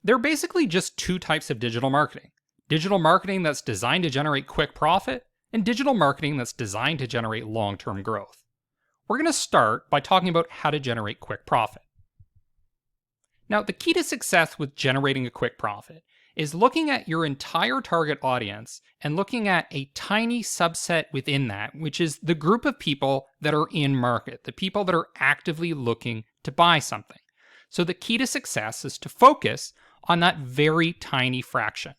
There are basically just two types of digital marketing. Digital marketing that's designed to generate quick profit, and digital marketing that's designed to generate long-term growth. We're going to start by talking about how to generate quick profit. Now, the key to success with generating a quick profit is looking at your entire target audience and looking at a tiny subset within that, which is the group of people that are in market, the people that are actively looking to buy something. So the key to success is to focus on that very tiny fraction.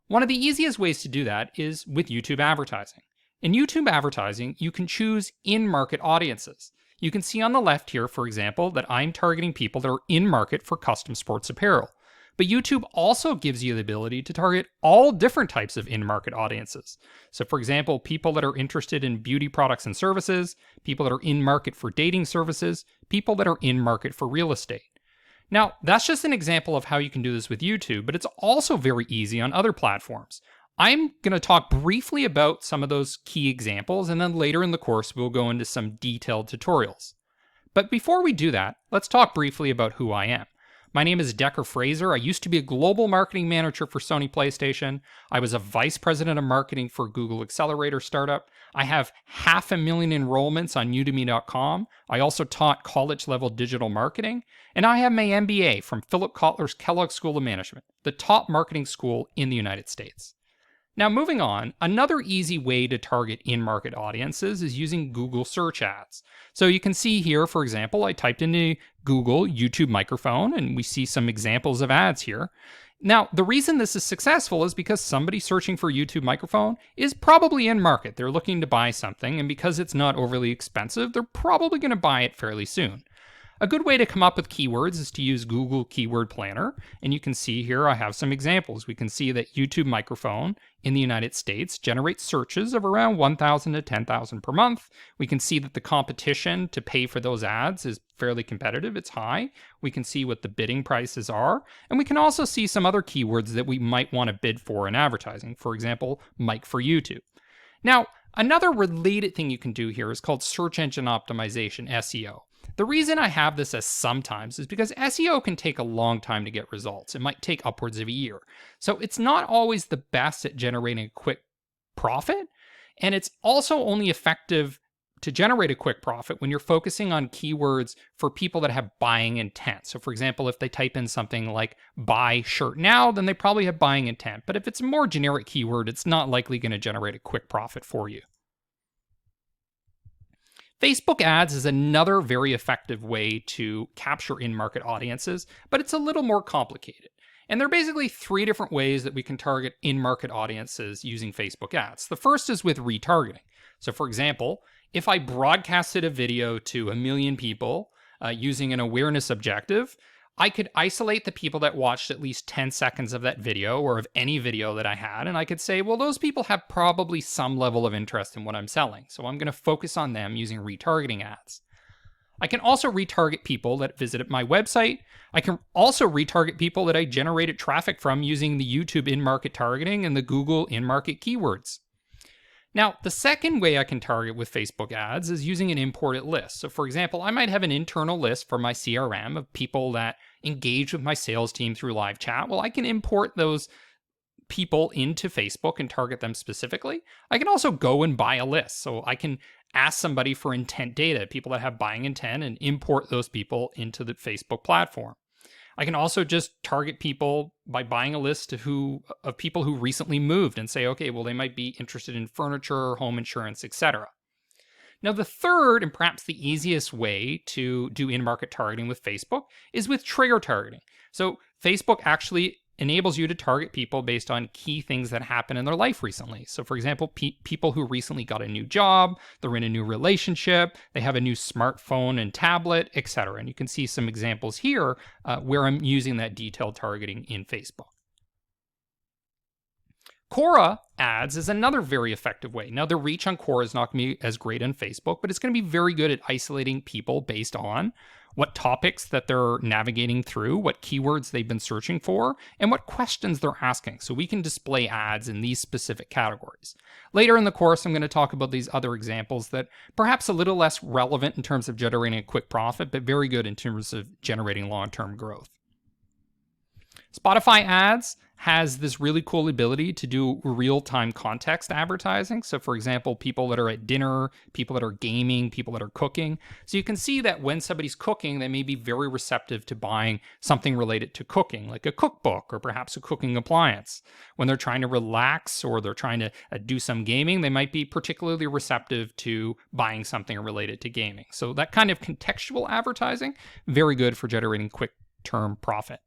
One of the easiest ways to do that is with YouTube advertising. In YouTube advertising, you can choose in-market audiences. You can see on the left here, for example, that I'm targeting people that are in market for custom sports apparel. But YouTube also gives you the ability to target all different types of in-market audiences. So for example, people that are interested in beauty products and services, people that are in market for dating services, people that are in market for real estate. Now, that's just an example of how you can do this with YouTube, but it's also very easy on other platforms. I'm going to talk briefly about some of those key examples, and then later in the course, we'll go into some detailed tutorials. But before we do that, let's talk briefly about who I am. My name is Decker Fraser. I used to be a global marketing manager for Sony PlayStation. I was a vice president of marketing for Google Accelerator startup. I have 500,000 enrollments on udemy.com. I also taught college-level digital marketing. And I have my MBA from Philip Kotler's Kellogg School of Management, the top marketing school in the United States. Now, moving on, another easy way to target in-market audiences is using Google search ads. So you can see here, for example, I typed into Google YouTube microphone, and we see some examples of ads here. Now, the reason this is successful is because somebody searching for YouTube microphone is probably in market. They're looking to buy something, and because it's not overly expensive, they're probably going to buy it fairly soon. A good way to come up with keywords is to use Google Keyword Planner, and you can see here I have some examples. We can see that YouTube microphone in the United States generates searches of around 1,000 to 10,000 per month. We can see that the competition to pay for those ads is fairly competitive, it's high. We can see what the bidding prices are, and we can also see some other keywords that we might want to bid for in advertising. For example, mic for YouTube. Now, another related thing you can do here is called search engine optimization, SEO. The reason I have this as sometimes is because SEO can take a long time to get results. It might take upwards of a year. So it's not always the best at generating a quick profit. And it's also only effective to generate a quick profit when you're focusing on keywords for people that have buying intent. So for example, if they type in something like buy shirt now, then they probably have buying intent. But if it's a more generic keyword, it's not likely going to generate a quick profit for you. Facebook ads is another very effective way to capture in-market audiences, but it's a little more complicated. And there are basically three different ways that we can target in-market audiences using Facebook ads. The first is with retargeting. So for example, if I broadcasted a video to 1 million people using an awareness objective, I could isolate the people that watched at least 10 seconds of that video or of any video that I had, and I could say, well, those people have probably some level of interest in what I'm selling, so I'm going to focus on them using retargeting ads. I can also retarget people that visited my website. I can also retarget people that I generated traffic from using the YouTube in-market targeting and the Google in-market keywords. Now, the second way I can target with Facebook ads is using an imported list. So for example, I might have an internal list for my CRM of people that engage with my sales team through live chat. Well, I can import those people into Facebook and target them specifically. I can also go and buy a list. So I can ask somebody for intent data, people that have buying intent, and import those people into the Facebook platform. I can also just target people by buying a list of people who recently moved and say, okay, well, they might be interested in furniture, home insurance, etc. Now, the third and perhaps the easiest way to do in-market targeting with Facebook is with trigger targeting. So Facebook actually enables you to target people based on key things that happen in their life recently. So for example, people who recently got a new job, they're in a new relationship, they have a new smartphone and tablet, etc. And you can see some examples here where I'm using that detailed targeting in Facebook. Quora ads is another very effective way. Now, the reach on Quora is not going to be as great on Facebook, but it's going to be very good at isolating people based on what topics that they're navigating through, what keywords they've been searching for, and what questions they're asking. So we can display ads in these specific categories. Later in the course, I'm going to talk about these other examples that perhaps a little less relevant in terms of generating a quick profit, but very good in terms of generating long-term growth. Spotify ads has this really cool ability to do real-time context advertising. So for example, people that are at dinner, people that are gaming, people that are cooking. So you can see that when somebody's cooking, they may be very receptive to buying something related to cooking, like a cookbook or perhaps a cooking appliance. When they're trying to relax or they're trying to do some gaming, they might be particularly receptive to buying something related to gaming. So that kind of contextual advertising, very good for generating quick term profit.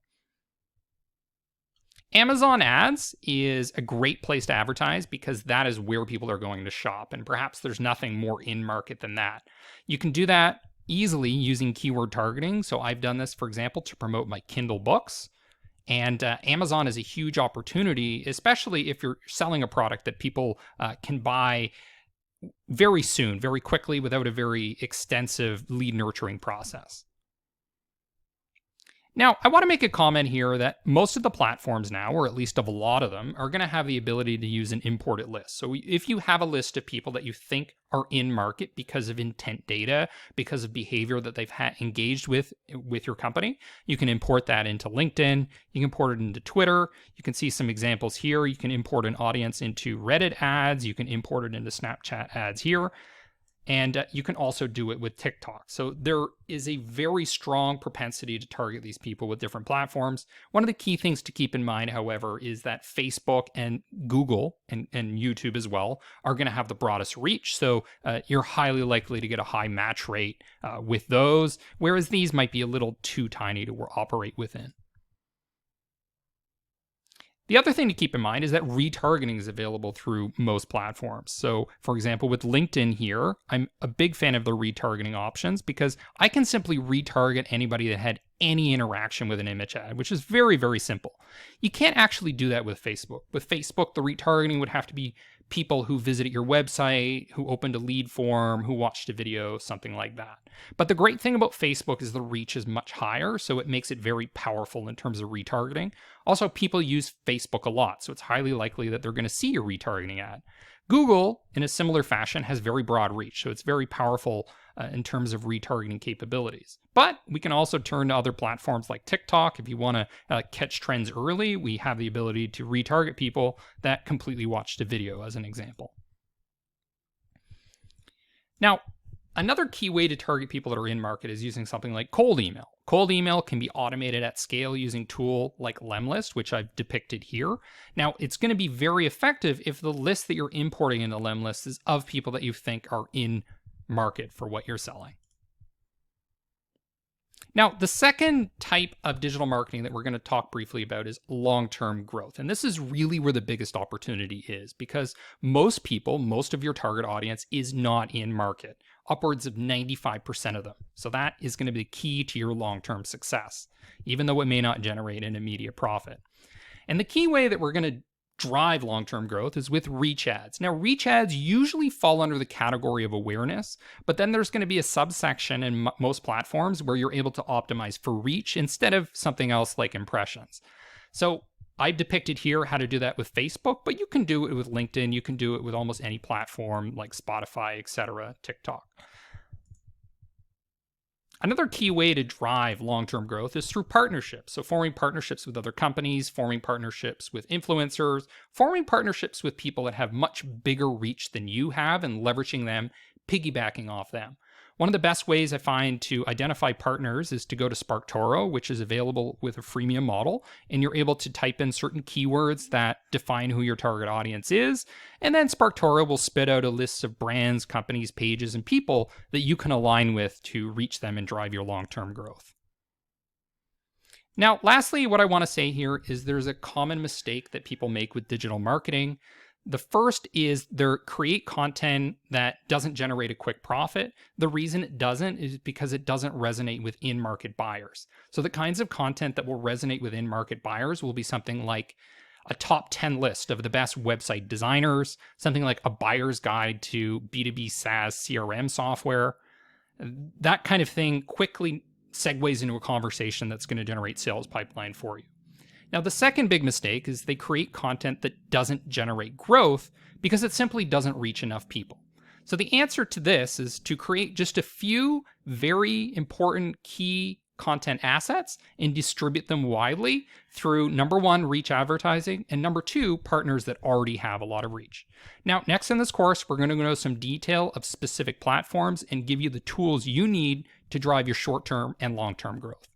Amazon ads is a great place to advertise because that is where people are going to shop, and perhaps there's nothing more in market than that. You can do that easily using keyword targeting. So I've done this, for example, to promote my Kindle books. And Amazon is a huge opportunity, especially if you're selling a product that people can buy very soon, very quickly, without a very extensive lead nurturing process. Now, I want to make a comment here that most of the platforms now, or at least of a lot of them, are going to have the ability to use an imported list. So if you have a list of people that you think are in market because of intent data, because of behavior that they've engaged with your company, you can import that into LinkedIn. You can import it into Twitter. You can see some examples here. You can import an audience into Reddit ads. You can import it into Snapchat ads here. And you can also do it with TikTok. So there is a very strong propensity to target these people with different platforms. One of the key things to keep in mind, however, is that Facebook and Google and YouTube as well are going to have the broadest reach. So you're highly likely to get a high match rate with those, whereas these might be a little too tiny to operate within. The other thing to keep in mind is that retargeting is available through most platforms. So, for example, with LinkedIn here, I'm a big fan of the retargeting options because I can simply retarget anybody that had any interaction with an image ad, which is very, very simple. You can't actually do that with Facebook. With Facebook, the retargeting would have to be people who visited your website, who opened a lead form, who watched a video, something like that. But the great thing about Facebook is the reach is much higher, so it makes it very powerful in terms of retargeting. Also, people use Facebook a lot, so it's highly likely that they're going to see your retargeting ad. Google, in a similar fashion, has very broad reach, so it's very powerful in terms of retargeting capabilities. But we can also turn to other platforms like TikTok. If you want to catch trends early, we have the ability to retarget people that completely watched a video, as an example. Now, another key way to target people that are in market is using something like cold email. Cold email can be automated at scale using a tool like Lemlist, which I've depicted here. Now, it's going to be very effective if the list that you're importing into Lemlist is of people that you think are in market for what you're selling. Now, the second type of digital marketing that we're going to talk briefly about is long-term growth. And this is really where the biggest opportunity is because most people, most of your target audience is not in market, upwards of 95% of them. So that is going to be the key to your long-term success, even though it may not generate an immediate profit. And the key way that we're going to drive long-term growth is with reach ads. Now, reach ads usually fall under the category of awareness, but then there's going to be a subsection in most platforms where you're able to optimize for reach instead of something else like impressions. So I've depicted here how to do that with Facebook, but you can do it with LinkedIn. You can do it with almost any platform like Spotify, etc., TikTok. Another key way to drive long-term growth is through partnerships. So forming partnerships with other companies, forming partnerships with influencers, forming partnerships with people that have much bigger reach than you have and leveraging them, piggybacking off them. One of the best ways I find to identify partners is to go to SparkToro, which is available with a freemium model, and you're able to type in certain keywords that define who your target audience is, and then SparkToro will spit out a list of brands, companies, pages, and people that you can align with to reach them and drive your long-term growth. Now, lastly, what I want to say here is there's a common mistake that people make with digital marketing. The first is they create content that doesn't generate a quick profit. The reason it doesn't is because it doesn't resonate with in-market buyers. So the kinds of content that will resonate with in-market buyers will be something like a top 10 list of the best website designers, something like a buyer's guide to B2B SaaS CRM software. That kind of thing quickly segues into a conversation that's going to generate sales pipeline for you. Now, the second big mistake is they create content that doesn't generate growth because it simply doesn't reach enough people. So the answer to this is to create just a few very important key content assets and distribute them widely through number one, reach advertising, and number two, partners that already have a lot of reach. Now, next in this course, we're going to go into some detail of specific platforms and give you the tools you need to drive your short-term and long-term growth.